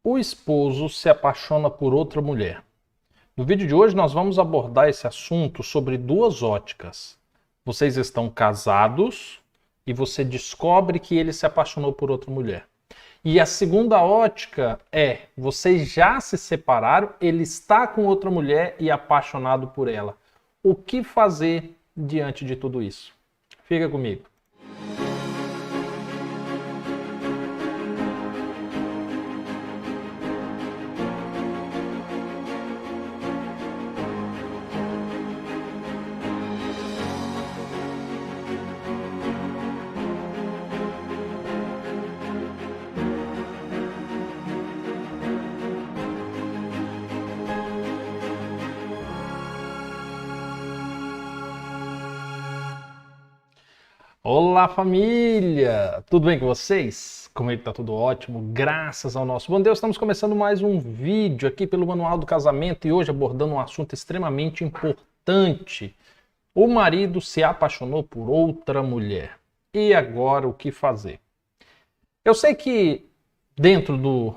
O esposo se apaixona por outra mulher. No vídeo de hoje nós vamos abordar esse assunto sobre duas óticas. Vocês estão casados e você descobre que ele se apaixonou por outra mulher. E a segunda ótica é, vocês já se separaram, ele está com outra mulher e apaixonado por ela. O que fazer diante de tudo isso? Fica comigo. Olá, família! Tudo bem com vocês? Comigo tá tudo ótimo, graças ao nosso bom Deus. Estamos começando mais um vídeo aqui pelo Manual do Casamento e hoje abordando um assunto extremamente importante. O marido se apaixonou por outra mulher. E agora o que fazer? Eu sei que dentro do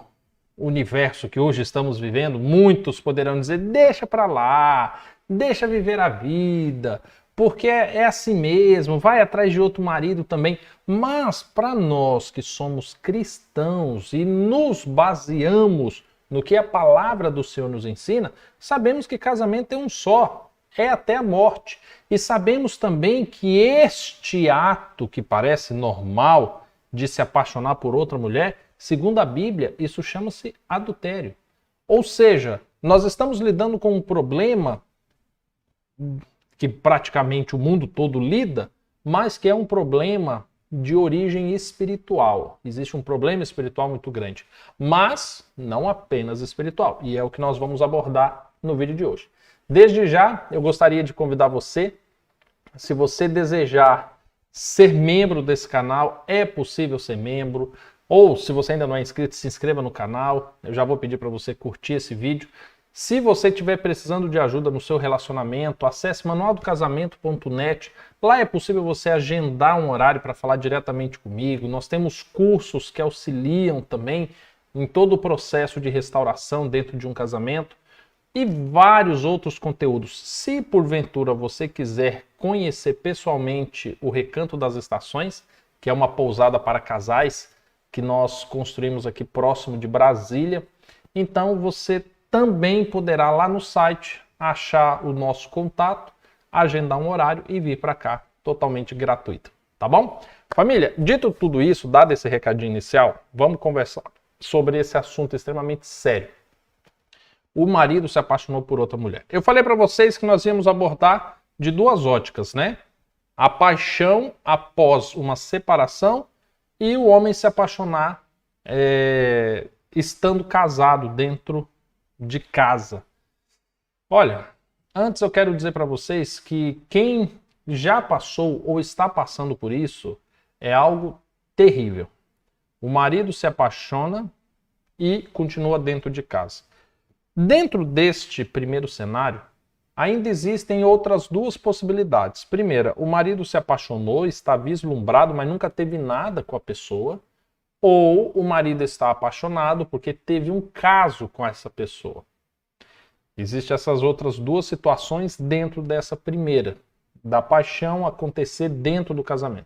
universo que hoje estamos vivendo, muitos poderão dizer, deixa pra lá, deixa viver a vida, porque é assim mesmo, vai atrás de outro marido também. Mas para nós que somos cristãos e nos baseamos no que a palavra do Senhor nos ensina, sabemos que casamento é um só, é até a morte. E sabemos também que este ato que parece normal de se apaixonar por outra mulher, segundo a Bíblia, isso chama-se adultério. Ou seja, nós estamos lidando com um problema que praticamente o mundo todo lida, mas que é um problema de origem espiritual. Existe um problema espiritual muito grande, mas não apenas espiritual, e é o que nós vamos abordar no vídeo de hoje. Desde já, eu gostaria de convidar você, se você desejar ser membro desse canal, é possível ser membro, ou se você ainda não é inscrito, se inscreva no canal. Eu já vou pedir para você curtir esse vídeo. Se você estiver precisando de ajuda no seu relacionamento, acesse manualdocasamento.net. Lá é possível você agendar um horário para falar diretamente comigo. Nós temos cursos que auxiliam também em todo o processo de restauração dentro de um casamento e vários outros conteúdos. Se porventura você quiser conhecer pessoalmente o Recanto das Estações, que é uma pousada para casais que nós construímos aqui próximo de Brasília, então você também poderá lá no site achar o nosso contato, agendar um horário e vir para cá totalmente gratuito, tá bom? Família, dito tudo isso, dado esse recadinho inicial, vamos conversar sobre esse assunto extremamente sério. O marido se apaixonou por outra mulher. Eu falei para vocês que nós íamos abordar de duas óticas, né? A paixão após uma separação e o homem se apaixonar estando casado dentro de casa. Olha, antes eu quero dizer para vocês que quem já passou ou está passando por isso é algo terrível. O marido se apaixona e continua dentro de casa. Dentro deste primeiro cenário, ainda existem outras duas possibilidades. Primeira, o marido se apaixonou, está vislumbrado, mas nunca teve nada com a pessoa. Ou o marido está apaixonado porque teve um caso com essa pessoa. Existem essas outras duas situações dentro dessa primeira, da paixão acontecer dentro do casamento.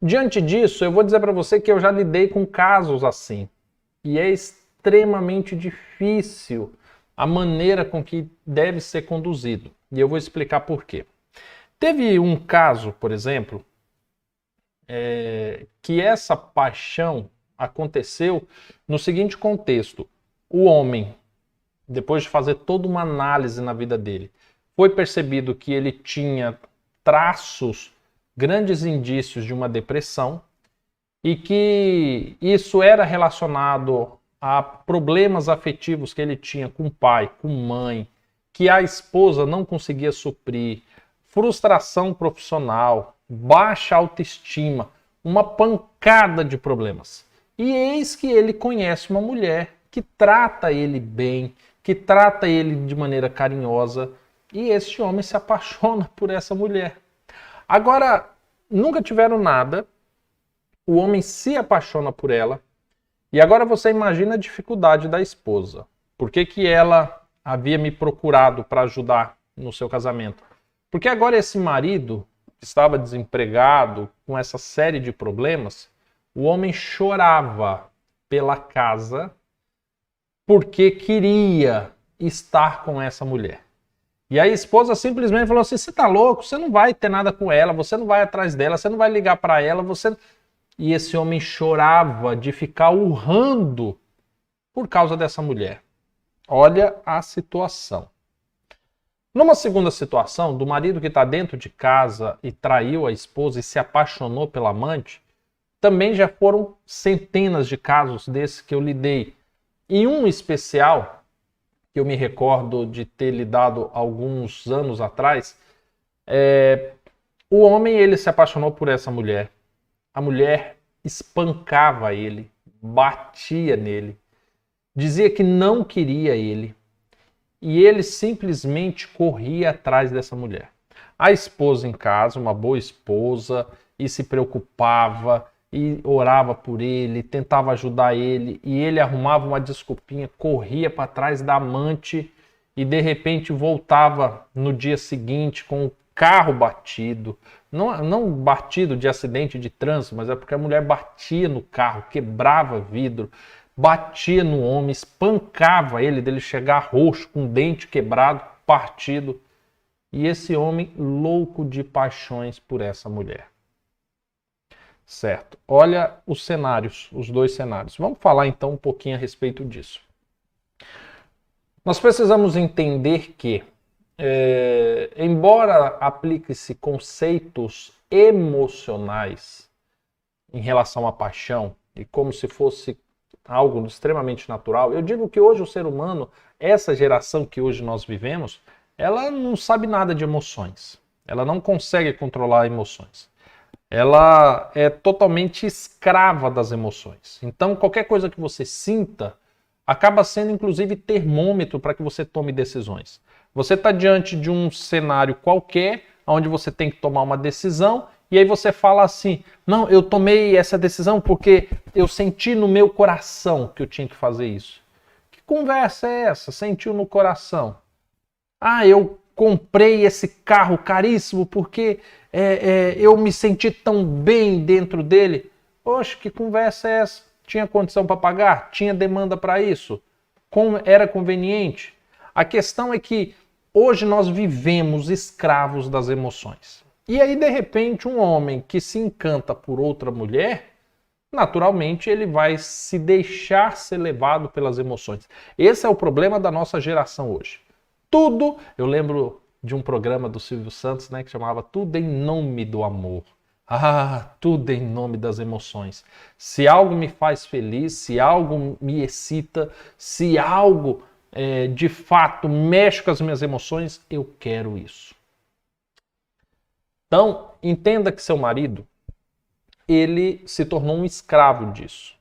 Diante disso, eu vou dizer para você que eu já lidei com casos assim. E é extremamente difícil a maneira com que deve ser conduzido. E eu vou explicar por quê. Teve um caso, por exemplo, que essa paixão aconteceu no seguinte contexto. O homem, depois de fazer toda uma análise na vida dele, foi percebido que ele tinha traços, grandes indícios de uma depressão e que isso era relacionado a problemas afetivos que ele tinha com o pai, com mãe, que a esposa não conseguia suprir, frustração profissional, baixa autoestima, uma pancada de problemas. E eis que ele conhece uma mulher que trata ele bem, que trata ele de maneira carinhosa, e este homem se apaixona por essa mulher. Agora, nunca tiveram nada, o homem se apaixona por ela, E agora você imagina a dificuldade da esposa. Por que que ela havia me procurado para ajudar no seu casamento? Porque agora esse marido que estava desempregado, com essa série de problemas, o homem chorava pela casa porque queria estar com essa mulher. E a esposa simplesmente falou assim: você tá louco? Você não vai ter nada com ela, você não vai atrás dela, você não vai ligar para ela, você... E esse homem chorava de ficar urrando por causa dessa mulher. Olha a situação. Numa segunda situação, do marido que está dentro de casa e traiu a esposa e se apaixonou pela amante, também já foram centenas de casos desses que eu lidei. E um especial, que eu me recordo de ter lidado alguns anos atrás, o homem ele se apaixonou por essa mulher. A mulher espancava ele, batia nele, dizia que não queria ele. E ele simplesmente corria atrás dessa mulher. A esposa em casa, uma boa esposa, e se preocupava, e orava por ele, tentava ajudar ele, e ele arrumava uma desculpinha, corria para trás da amante, e de repente voltava no dia seguinte com o carro batido. Não batido de acidente de trânsito, mas é porque a mulher batia no carro, quebrava vidro, batia no homem, espancava ele, dele chegar roxo, com o dente quebrado, partido. E esse homem louco de paixões por essa mulher. Certo. Olha os cenários, os dois cenários. Vamos falar então um pouquinho a respeito disso. Nós precisamos entender que, embora aplique-se conceitos emocionais em relação à paixão, e como se fosse algo extremamente natural, eu digo que hoje o ser humano, essa geração que hoje nós vivemos, ela não sabe nada de emoções. Ela não consegue controlar emoções. Ela é totalmente escrava das emoções. Então, qualquer coisa que você sinta acaba sendo, inclusive, termômetro para que você tome decisões. Você está diante de um cenário qualquer, onde você tem que tomar uma decisão, e aí você fala assim: não, eu tomei essa decisão porque eu senti no meu coração que eu tinha que fazer isso. Que conversa é essa? Sentiu no coração? Ah, eu comprei esse carro caríssimo porque eu me senti tão bem dentro dele. Poxa, que conversa é essa? Tinha condição para pagar? Tinha demanda para isso? Era conveniente? A questão é que hoje nós vivemos escravos das emoções. E aí, de repente, um homem que se encanta por outra mulher, naturalmente ele vai se deixar ser levado pelas emoções. Esse é o problema da nossa geração hoje. Tudo, eu lembro de um programa do Silvio Santos, né, que chamava Tudo em Nome do Amor. Ah, tudo em nome das emoções. Se algo me faz feliz, se algo me excita, se algo de fato mexe com as minhas emoções, eu quero isso. Então, entenda que seu marido, ele se tornou um escravo disso.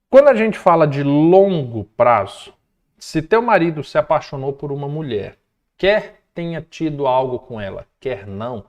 Quando a gente fala de longo prazo, se teu marido se apaixonou por uma mulher, quer tenha tido algo com ela, quer não,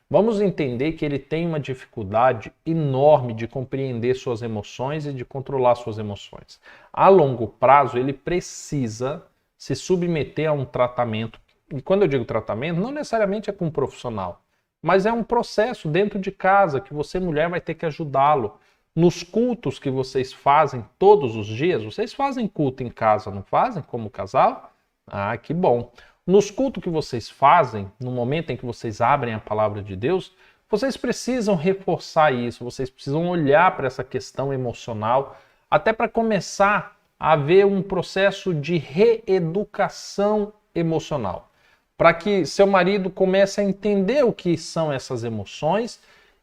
vamos entender que ele tem uma dificuldade enorme de compreender suas emoções e de controlar suas emoções. A longo prazo, ele precisa se submeter a um tratamento. E quando eu digo tratamento, não necessariamente é com um profissional, mas é um processo dentro de casa que você, mulher, vai ter que ajudá-lo. Nos cultos que vocês fazem todos os dias, vocês fazem culto em casa, não fazem como casal? Ah, que bom. Nos cultos que vocês fazem, no momento em que vocês abrem a palavra de Deus, vocês precisam reforçar isso, vocês precisam olhar para essa questão emocional, até para começar a haver um processo de reeducação emocional, para que seu marido comece a entender o que são essas emoções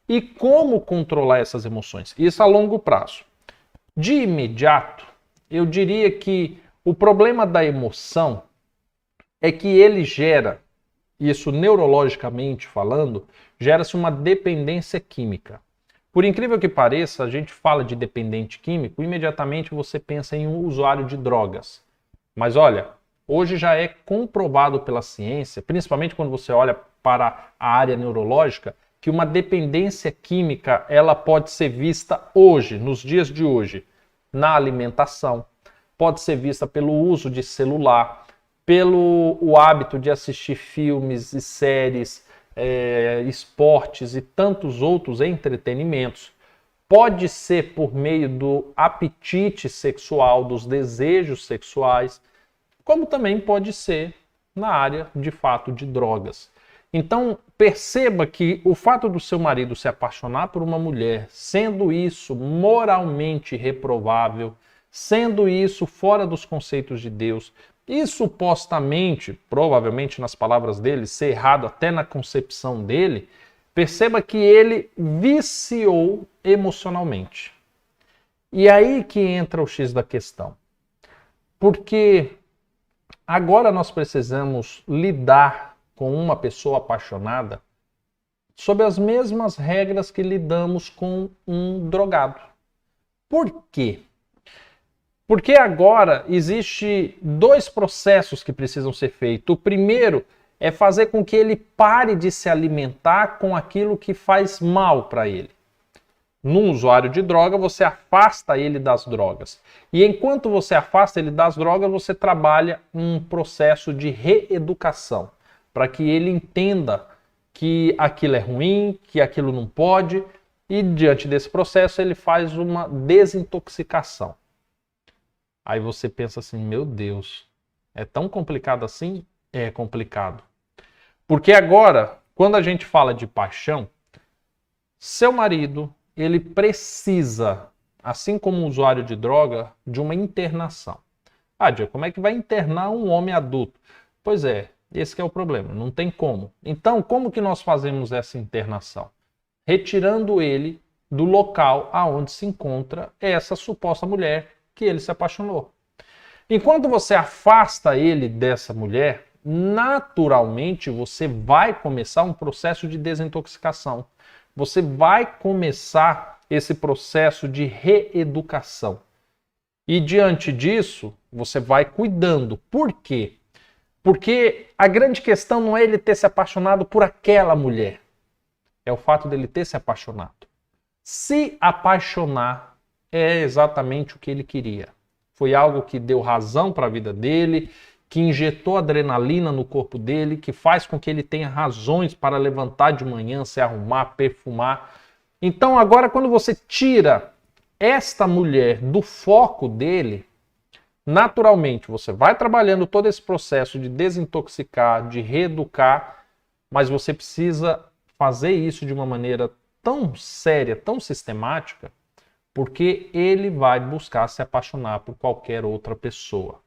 e como controlar essas emoções. Isso a longo prazo. De imediato, eu diria que o problema da emoção é que ele gera, isso neurologicamente falando, gera-se uma dependência química. Por incrível que pareça, a gente fala de dependente químico, imediatamente você pensa em um usuário de drogas. Mas olha, hoje já é comprovado pela ciência, principalmente quando você olha para a área neurológica, que uma dependência química ela pode ser vista hoje, nos dias de hoje, na alimentação, pode ser vista pelo uso de celular, pelo o hábito de assistir filmes e séries, esportes e tantos outros entretenimentos. Pode ser por meio do apetite sexual, dos desejos sexuais, como também pode ser na área, de fato, de drogas. Então, perceba que o fato do seu marido se apaixonar por uma mulher, sendo isso moralmente reprovável, sendo isso fora dos conceitos de Deus, e supostamente, provavelmente nas palavras dele, ser errado até na concepção dele, perceba que ele viciou emocionalmente. E aí que entra o X da questão. Porque agora nós precisamos lidar com uma pessoa apaixonada sob as mesmas regras que lidamos com um drogado. Por quê? Porque agora existe dois processos que precisam ser feitos. O primeiro é fazer com que ele pare de se alimentar com aquilo que faz mal para ele. Num usuário de droga, você afasta ele das drogas. E enquanto você afasta ele das drogas, você trabalha um processo de reeducação, para que ele entenda que aquilo é ruim, que aquilo não pode, e diante desse processo ele faz uma desintoxicação. Aí você pensa assim, meu Deus, é tão complicado assim? É complicado. Porque agora, quando a gente fala de paixão, seu marido, ele precisa, assim como um usuário de droga, de uma internação. Ah, Diego, como é que vai internar um homem adulto? Pois é, esse que é o problema, não tem como. Então, como que nós fazemos essa internação? Retirando ele do local aonde se encontra essa suposta mulher que ele se apaixonou. Enquanto você afasta ele dessa mulher, naturalmente você vai começar um processo de desintoxicação. Você vai começar esse processo de reeducação. E diante disso, você vai cuidando. Por quê? Porque a grande questão não é ele ter se apaixonado por aquela mulher. É o fato dele ter se apaixonado. Se apaixonar é exatamente o que ele queria. Foi algo que deu razão para a vida dele, que injetou adrenalina no corpo dele, que faz com que ele tenha razões para levantar de manhã, se arrumar, perfumar. Então agora quando você tira esta mulher do foco dele, naturalmente você vai trabalhando todo esse processo de desintoxicar, de reeducar, mas você precisa fazer isso de uma maneira tão séria, tão sistemática, porque ele vai buscar se apaixonar por qualquer outra pessoa.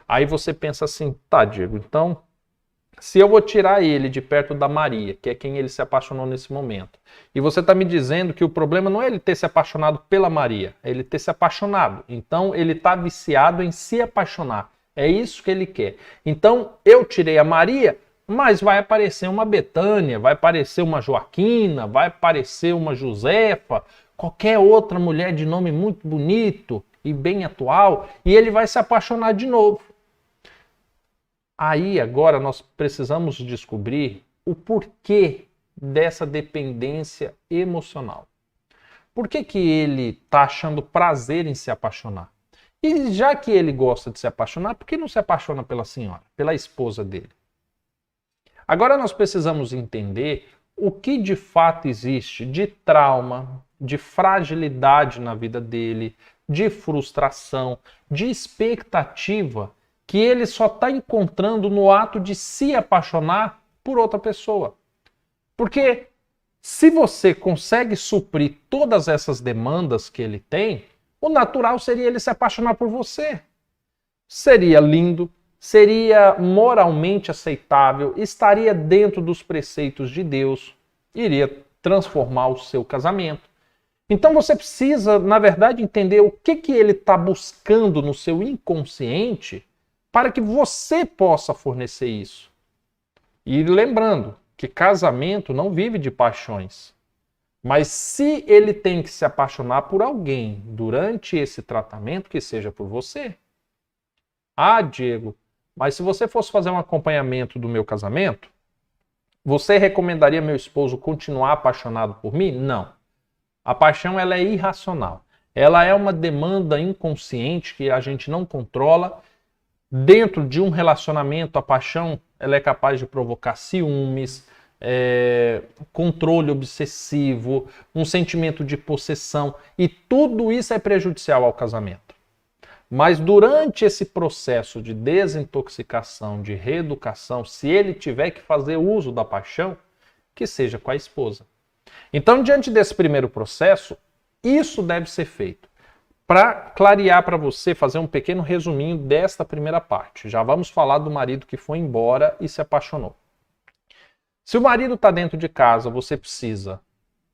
Aí você pensa assim, tá, Diego, então, se eu vou tirar ele de perto da Maria, que é quem ele se apaixonou nesse momento, e você está me dizendo que o problema não é ele ter se apaixonado pela Maria, é ele ter se apaixonado. Então, ele está viciado em se apaixonar. É isso que ele quer. Então, eu tirei a Maria, mas vai aparecer uma Betânia, vai aparecer uma Joaquina, vai aparecer uma Josefa, qualquer outra mulher de nome muito bonito e bem atual, e ele vai se apaixonar de novo. Aí agora nós precisamos descobrir o porquê dessa dependência emocional. Por que que ele está achando prazer em se apaixonar? E já que ele gosta de se apaixonar, por que não se apaixona pela senhora, pela esposa dele? Agora nós precisamos entender o que de fato existe de trauma, de fragilidade na vida dele, de frustração, de expectativa que ele só está encontrando no ato de se apaixonar por outra pessoa. Porque se você consegue suprir todas essas demandas que ele tem, o natural seria ele se apaixonar por você. Seria lindo, seria moralmente aceitável, estaria dentro dos preceitos de Deus, iria transformar o seu casamento. Então você precisa, na verdade, entender o que ele está buscando no seu inconsciente para que você possa fornecer isso. E lembrando que casamento não vive de paixões. Mas se ele tem que se apaixonar por alguém durante esse tratamento, que seja por você. Ah, Diego, mas se você fosse fazer um acompanhamento do meu casamento, você recomendaria meu esposo continuar apaixonado por mim? Não. A paixão ela é irracional. Ela é uma demanda inconsciente que a gente não controla. Dentro de um relacionamento, a paixão ela é capaz de provocar ciúmes, controle obsessivo, um sentimento de possessão, e tudo isso é prejudicial ao casamento. Mas durante esse processo de desintoxicação, de reeducação, se ele tiver que fazer uso da paixão, que seja com a esposa. Então, diante desse primeiro processo, isso deve ser feito. Para clarear para você, fazer um pequeno resuminho desta primeira parte. Já vamos falar do marido que foi embora e se apaixonou. Se o marido está dentro de casa, você precisa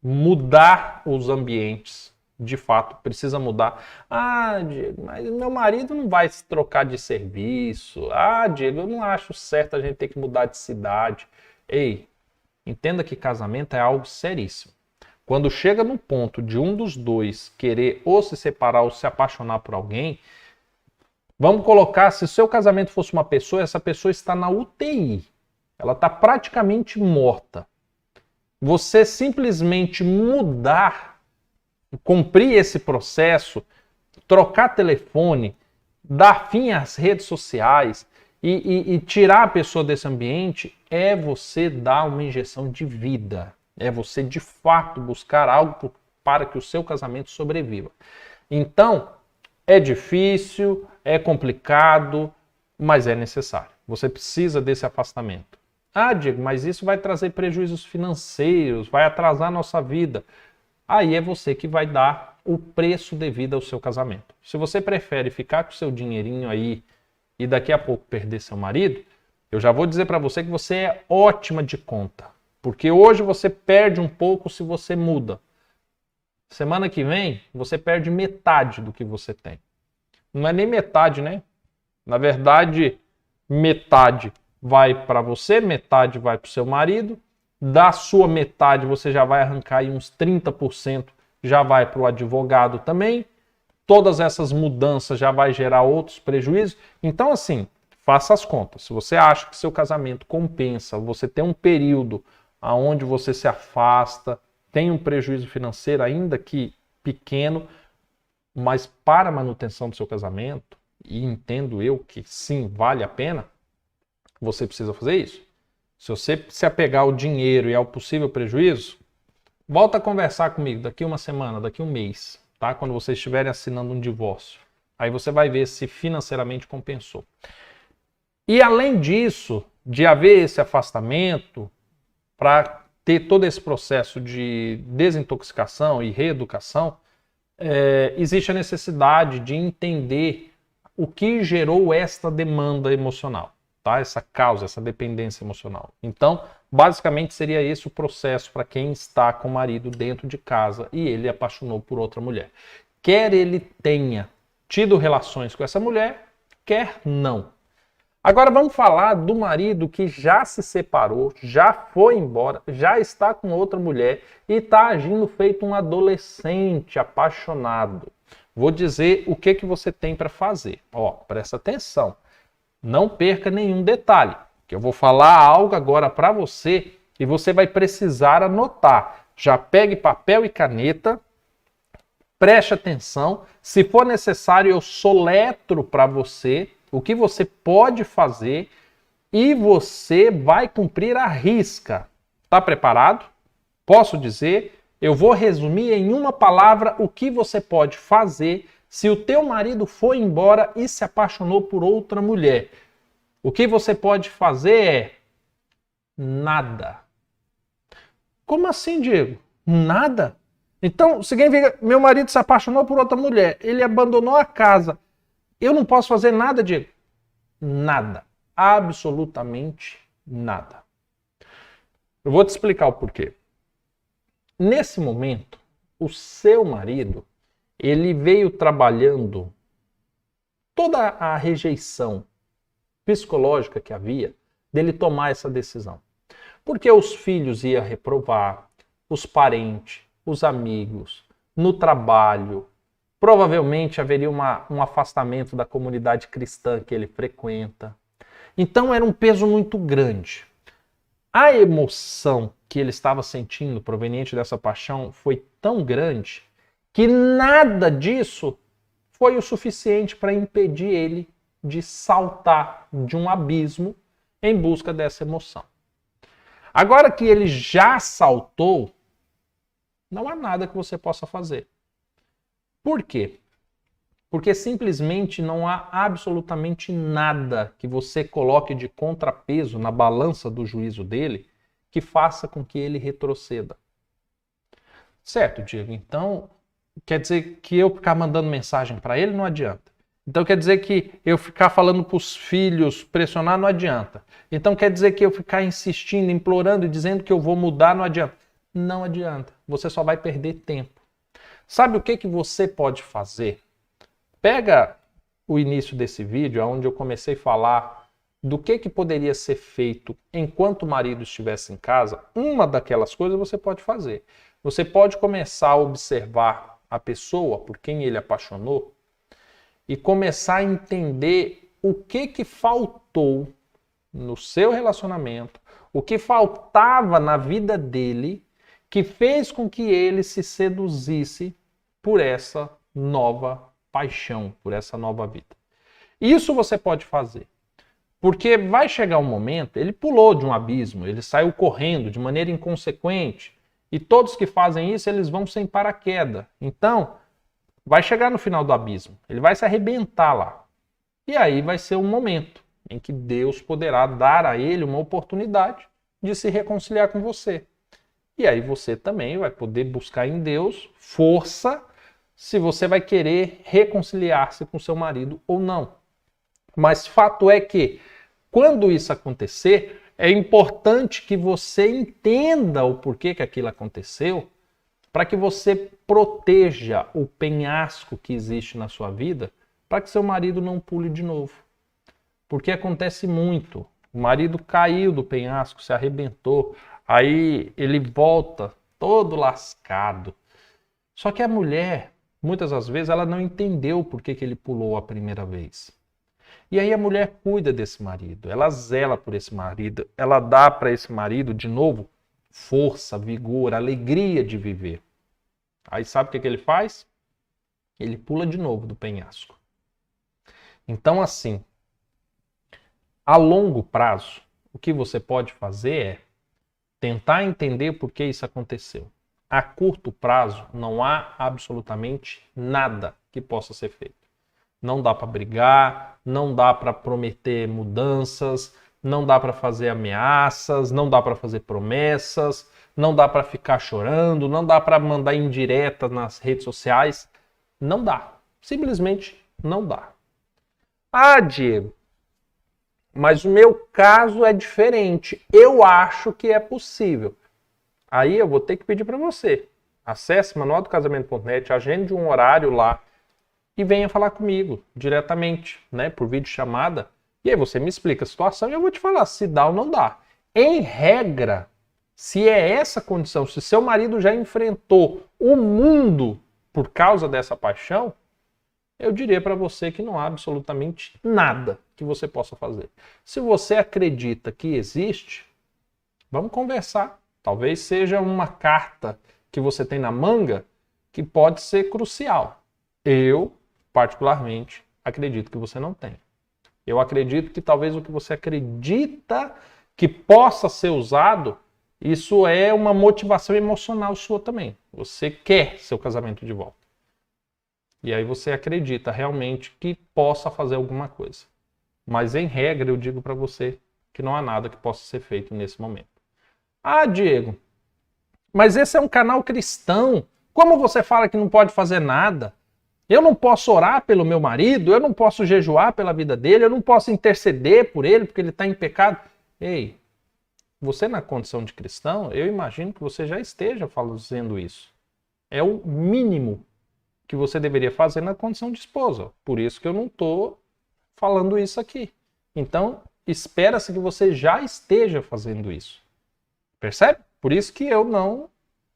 mudar os ambientes. De fato, precisa mudar. Ah, Diego, mas meu marido não vai se trocar de serviço. Ah, Diego, eu não acho certo a gente ter que mudar de cidade. Ei, entenda que casamento é algo seríssimo. Quando chega no ponto de um dos dois querer ou se separar ou se apaixonar por alguém, vamos colocar, se o seu casamento fosse uma pessoa, essa pessoa está na UTI. Ela está praticamente morta. Você simplesmente mudar, cumprir esse processo, trocar telefone, dar fim às redes sociais e tirar a pessoa desse ambiente, é você dar uma injeção de vida. É você, de fato, buscar algo para que o seu casamento sobreviva. Então, é difícil, é complicado, mas é necessário. Você precisa desse afastamento. Ah, Diego, mas isso vai trazer prejuízos financeiros, vai atrasar a nossa vida. Aí é você que vai dar o preço devido ao seu casamento. Se você prefere ficar com o seu dinheirinho aí e daqui a pouco perder seu marido, eu já vou dizer para você que você é ótima de conta. Porque hoje você perde um pouco se você muda. Semana que vem, você perde metade do que você tem. Não é nem metade, né? Na verdade, metade vai para você, metade vai para o seu marido. Da sua metade, você já vai arrancar aí uns 30%, já vai para o advogado também. Todas essas mudanças já vai gerar outros prejuízos. Então, assim, faça as contas. Se você acha que seu casamento compensa, você tem um período onde você se afasta, tem um prejuízo financeiro, ainda que pequeno, mas para a manutenção do seu casamento, e entendo eu que sim, vale a pena, você precisa fazer isso. Se você se apegar ao dinheiro e ao possível prejuízo, volta a conversar comigo daqui uma semana, daqui um mês, tá? Quando vocês estiverem assinando um divórcio. Aí você vai ver se financeiramente compensou. E além disso, de haver esse afastamento, para ter todo esse processo de desintoxicação e reeducação, existe a necessidade de entender o que gerou esta demanda emocional, tá? Essa causa, essa dependência emocional. Então, basicamente seria esse o processo para quem está com o marido dentro de casa e ele apaixonou por outra mulher. Quer ele tenha tido relações com essa mulher, quer não. Agora vamos falar do marido que já se separou, já foi embora, já está com outra mulher e está agindo feito um adolescente apaixonado. Vou dizer o que você tem para fazer. Ó, presta atenção. Não perca nenhum detalhe, que eu vou falar algo agora para você e você vai precisar anotar. Já pegue papel e caneta, preste atenção. Se for necessário, eu soletro para você o que você pode fazer e você vai cumprir à risca. Está preparado? Posso dizer? Eu vou resumir em uma palavra o que você pode fazer se o teu marido foi embora e se apaixonou por outra mulher. O que você pode fazer é nada. Como assim, Diego? Nada? Então, significa meu marido se apaixonou por outra mulher, ele abandonou a casa. Eu não posso fazer nada, Diego? Nada. Absolutamente nada. Eu vou te explicar o porquê. Nesse momento, o seu marido, ele veio trabalhando toda a rejeição psicológica que havia dele tomar essa decisão. Porque os filhos iam reprovar, os parentes, os amigos, no trabalho. Provavelmente haveria um afastamento da comunidade cristã que ele frequenta. Então era um peso muito grande. A emoção que ele estava sentindo proveniente dessa paixão foi tão grande que nada disso foi o suficiente para impedir ele de saltar de um abismo em busca dessa emoção. Agora que ele já saltou, não há nada que você possa fazer. Por quê? Porque simplesmente não há absolutamente nada que você coloque de contrapeso na balança do juízo dele que faça com que ele retroceda. Certo, Diego? Então, quer dizer que eu ficar mandando mensagem para ele não adianta. Então quer dizer que eu ficar falando para os filhos, pressionar, não adianta. Então quer dizer que eu ficar insistindo, implorando e dizendo que eu vou mudar, não adianta. Não adianta. Você só vai perder tempo. Sabe o que você pode fazer? Pega o início desse vídeo, onde eu comecei a falar do que poderia ser feito enquanto o marido estivesse em casa. Uma daquelas coisas você pode fazer. Você pode começar a observar a pessoa por quem ele apaixonou e começar a entender o que faltou no seu relacionamento, o que faltava na vida dele, que fez com que ele se seduzisse por essa nova paixão, por essa nova vida. Isso você pode fazer, porque vai chegar um momento, ele pulou de um abismo, ele saiu correndo de maneira inconsequente, e todos que fazem isso, eles vão sem paraquedas. Então, vai chegar no final do abismo, ele vai se arrebentar lá. E aí vai ser um momento em que Deus poderá dar a ele uma oportunidade de se reconciliar com você. E aí você também vai poder buscar em Deus força se você vai querer reconciliar-se com seu marido ou não. Mas fato é que, quando isso acontecer, é importante que você entenda o porquê que aquilo aconteceu, para que você proteja o penhasco que existe na sua vida, para que seu marido não pule de novo. Porque acontece muito. O marido caiu do penhasco, se arrebentou, aí ele volta todo lascado. Só que a mulher, muitas das vezes, ela não entendeu por que ele pulou a primeira vez. E aí a mulher cuida desse marido, ela zela por esse marido, ela dá para esse marido, de novo, força, vigor, alegria de viver. Aí sabe o que ele faz? Ele pula de novo do penhasco. Então, assim, a longo prazo, o que você pode fazer é tentar entender por que isso aconteceu. A curto prazo, não há absolutamente nada que possa ser feito. Não dá para brigar, não dá para prometer mudanças, não dá para fazer ameaças, não dá para fazer promessas, não dá para ficar chorando, não dá para mandar indireta nas redes sociais. Não dá. Simplesmente não dá. Ah, Diego, mas o meu caso é diferente. Eu acho que é possível. Aí eu vou ter que pedir para você. Acesse manualdocasamento.net, agende um horário lá e venha falar comigo diretamente, né, por videochamada. E aí você me explica a situação e eu vou te falar se dá ou não dá. Em regra, se é essa condição, se seu marido já enfrentou o mundo por causa dessa paixão, eu diria para você que não há absolutamente nada que você possa fazer. Se você acredita que existe, vamos conversar. Talvez seja uma carta que você tem na manga que pode ser crucial. Eu, particularmente, acredito que você não tem. Eu acredito que talvez o que você acredita que possa ser usado, isso é uma motivação emocional sua também. Você quer seu casamento de volta. E aí você acredita realmente que possa fazer alguma coisa. Mas em regra eu digo para você que não há nada que possa ser feito nesse momento. Ah, Diego, mas esse é um canal cristão. Como você fala que não pode fazer nada? Eu não posso orar pelo meu marido, eu não posso jejuar pela vida dele, eu não posso interceder por ele porque ele está em pecado. Ei, você na condição de cristão, eu imagino que você já esteja fazendo isso. É o mínimo que você deveria fazer na condição de esposa. Por isso que eu não estou falando isso aqui. Então, espera-se que você já esteja fazendo isso. Percebe? Por isso que eu não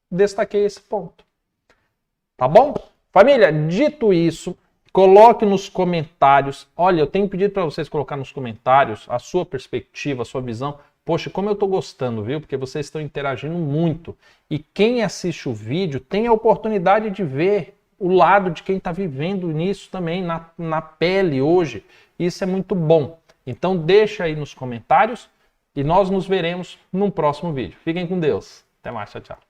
destaquei esse ponto. Tá bom? Família, dito isso, coloque nos comentários. Olha, eu tenho pedido para vocês colocar nos comentários a sua perspectiva, a sua visão. Poxa, como eu estou gostando, viu? Porque vocês estão interagindo muito. E quem assiste o vídeo tem a oportunidade de ver o lado de quem está vivendo nisso também, na pele hoje. Isso é muito bom. Então deixa aí nos comentários e nós nos veremos num próximo vídeo. Fiquem com Deus. Até mais, tchau, tchau.